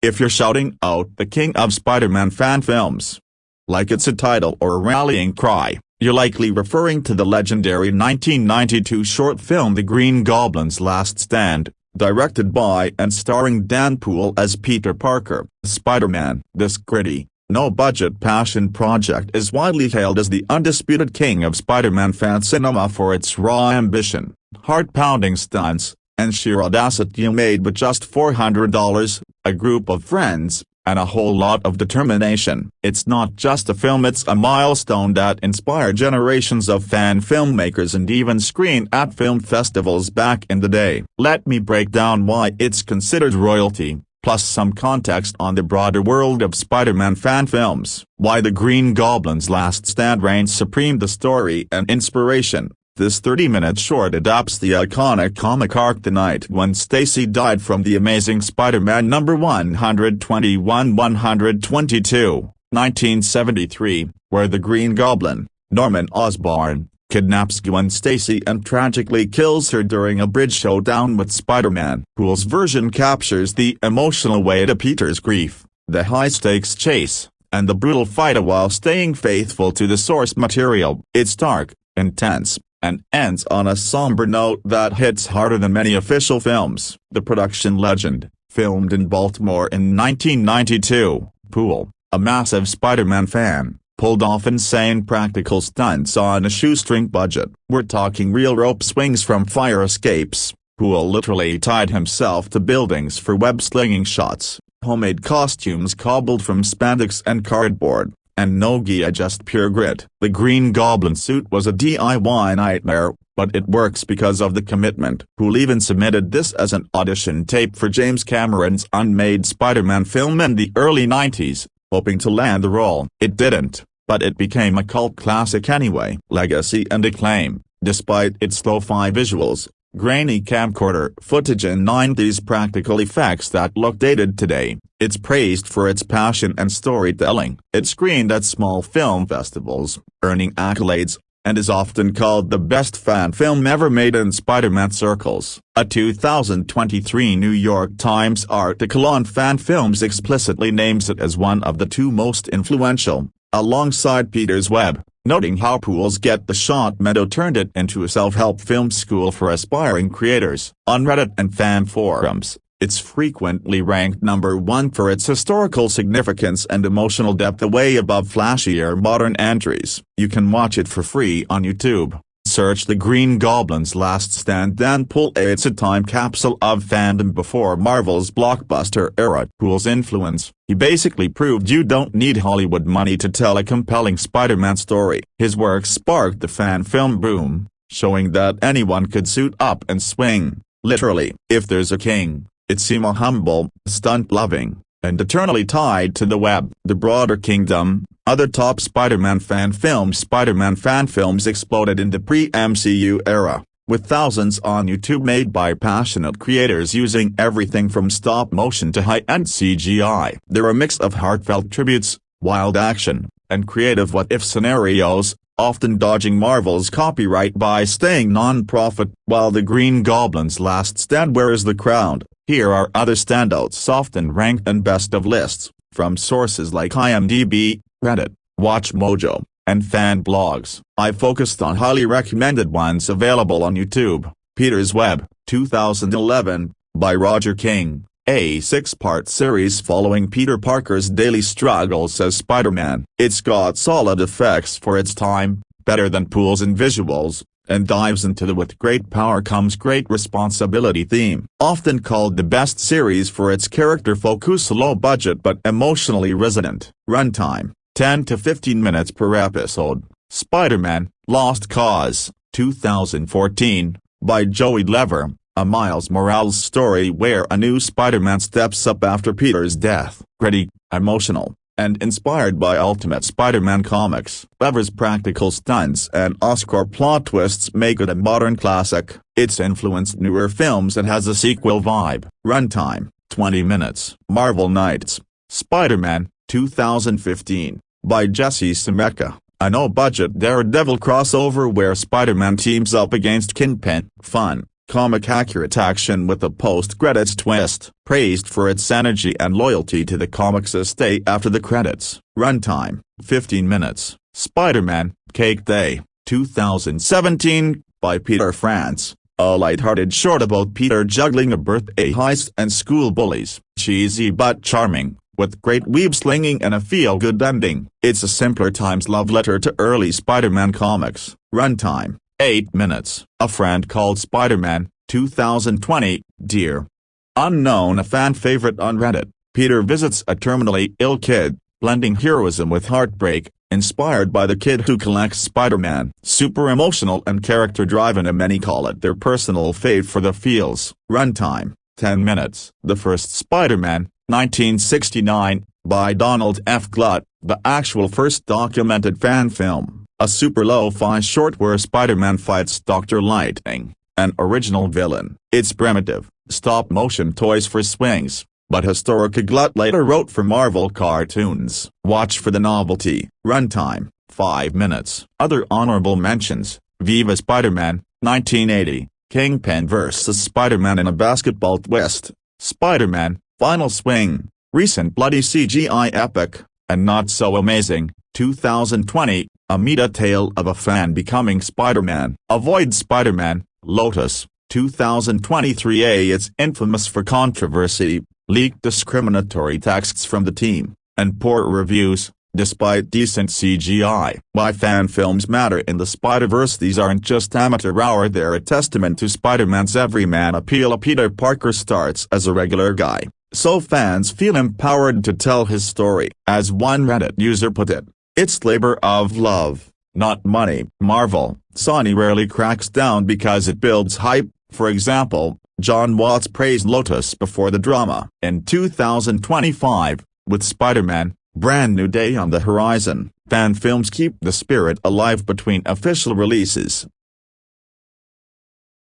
If you're shouting out the king of Spider-Man fan films, like it's a title or a rallying cry, you're likely referring to the legendary 1992 short film The Green Goblin's Last Stand, directed by and starring Dan Poole as Peter Parker, Spider-Man. This gritty, no-budget passion project is widely hailed as the undisputed king of Spider-Man fan cinema for its raw ambition, heart-pounding stunts, and sheer audacity made with just $400, a group of friends, and a whole lot of determination. It's not just a film, it's a milestone that inspired generations of fan filmmakers and even screened at film festivals back in the day. Let me break down why it's considered royalty, plus some context on the broader world of Spider-Man fan films. Why The Green Goblin's Last Stand reigns supreme. The story and inspiration. This 30-minute short adapts the iconic comic arc The Night When Stacy Died from The Amazing Spider-Man No. 121-122, 1973, where the Green Goblin, Norman Osborn, kidnaps Gwen Stacy and tragically kills her during a bridge showdown with Spider-Man. Poole's version captures the emotional weight of Peter's grief, the high-stakes chase, and the brutal fight while staying faithful to the source material. It's dark, intense, and ends on a somber note that hits harder than many official films. The production legend, filmed in Baltimore in 1992, Poole, a massive Spider-Man fan, pulled off insane practical stunts on a shoestring budget. We're talking real rope swings from fire escapes. Poole literally tied himself to buildings for web-slinging shots, homemade costumes cobbled from spandex and cardboard, and no gear, just pure grit. The Green Goblin suit was a DIY nightmare, but it works because of the commitment. Poole even submitted this as an audition tape for James Cameron's unmade Spider-Man film in the early 90s, hoping to land the role. It didn't, but it became a cult classic anyway. Legacy and acclaim. Despite its lo-fi visuals, grainy camcorder footage and 90s practical effects that look dated today, it's praised for its passion and storytelling. It screened at small film festivals, earning accolades, and is often called the best fan film ever made in Spider-Man circles. A 2023 New York Times article on fan films explicitly names it as one of the two most influential, alongside Peter's Web, noting how Poole's Get the Shot motto turned it into a self-help film school for aspiring creators. On Reddit and fan forums, it's frequently ranked number 1 for its historical significance and emotional depth, way above flashier modern entries. You can watch it for free on YouTube. Search The Green Goblin's Last Stand. Dan Poole. It's a time capsule of fandom before Marvel's blockbuster era. Poole's influence. He basically proved you don't need Hollywood money to tell a compelling Spider-Man story. His work sparked the fan film boom, showing that anyone could suit up and swing, literally. If there's a king, it's him, a humble, stunt-loving, and eternally tied to the web. The broader kingdom. Other top Spider-Man fan films. Spider-Man fan films exploded in the pre-MCU era, with thousands on YouTube made by passionate creators using everything from stop-motion to high-end CGI. They're a mix of heartfelt tributes, wild action, and creative what-if scenarios, often dodging Marvel's copyright by staying non-profit. While The Green Goblin's Last Stand wears the crown, here are other standouts often ranked in best of lists, from sources like IMDb, Reddit, WatchMojo, and fan blogs. I focused on highly recommended ones available on YouTube. Peter's Web, 2011, by Roger King, a 6-part series following Peter Parker's daily struggles as Spider-Man. It's got solid effects for its time, better than Poole's in visuals, and dives into the "with great power comes great responsibility" theme. Often called the best series for its character focus, low budget but emotionally resonant. Runtime, 10 to 15 minutes per episode. Spider-Man, Lost Cause, 2014, by Joey Lever, a Miles Morales story where a new Spider-Man steps up after Peter's death. Gritty, emotional, and inspired by Ultimate Spider-Man comics. Lever's practical stunts and Oscar plot twists make it a modern classic. It's influenced newer films and has a sequel vibe. Runtime, 20 minutes. Marvel Knights, Spider-Man, 2015, by Jesse Semeka, a no-budget Daredevil crossover where Spider-Man teams up against Kingpin. Fun, comic accurate action with a post-credits twist, praised for its energy and loyalty to the comics' estate after the credits. Runtime, 15 minutes. Spider-Man, Cake Day, 2017, by Peter France. A light-hearted short about Peter juggling a birthday heist and school bullies. Cheesy but charming, with great web-slinging and a feel-good ending. It's a simpler times love letter to early Spider-Man comics. Runtime, 8 minutes. A Friend Called Spider-Man, 2020, Dear Unknown, a fan favorite on Reddit. Peter visits a terminally ill kid, blending heroism with heartbreak, inspired by the kid who collects Spider-Man. Super emotional and character-driven, and many call it their personal fave for the feels. Runtime, 10 minutes. The First Spider-Man, 1969, by Donald F. Glut, the actual first documented fan film. A super lo-fi short where Spider-Man fights Dr. Lightning, an original villain. It's primitive, stop-motion toys for swings, but historic. Glut later wrote for Marvel cartoons. Watch for the novelty. Runtime, 5 minutes. Other honorable mentions: Viva Spider-Man, 1980, Kingpin vs. Spider-Man in a basketball twist, Spider-Man, Final Swing, recent bloody CGI epic, and Not So Amazing, 2020, a meta-tale of a fan becoming Spider-Man. Avoid Spider-Man, Lotus, 2023. It's infamous for controversy, leaked discriminatory texts from the team, and poor reviews, despite decent CGI. Why fan films matter in the Spider-Verse. These aren't just amateur hour, they're a testament to Spider-Man's everyman appeal. Peter Parker starts as a regular guy, so fans feel empowered to tell his story. As one Reddit user put it, it's labor of love, not money. Marvel, Sony rarely cracks down because it builds hype. For example, John Watts praised Lotus before the drama. In 2025, with Spider-Man, Brand New Day on the horizon, fan films keep the spirit alive between official releases.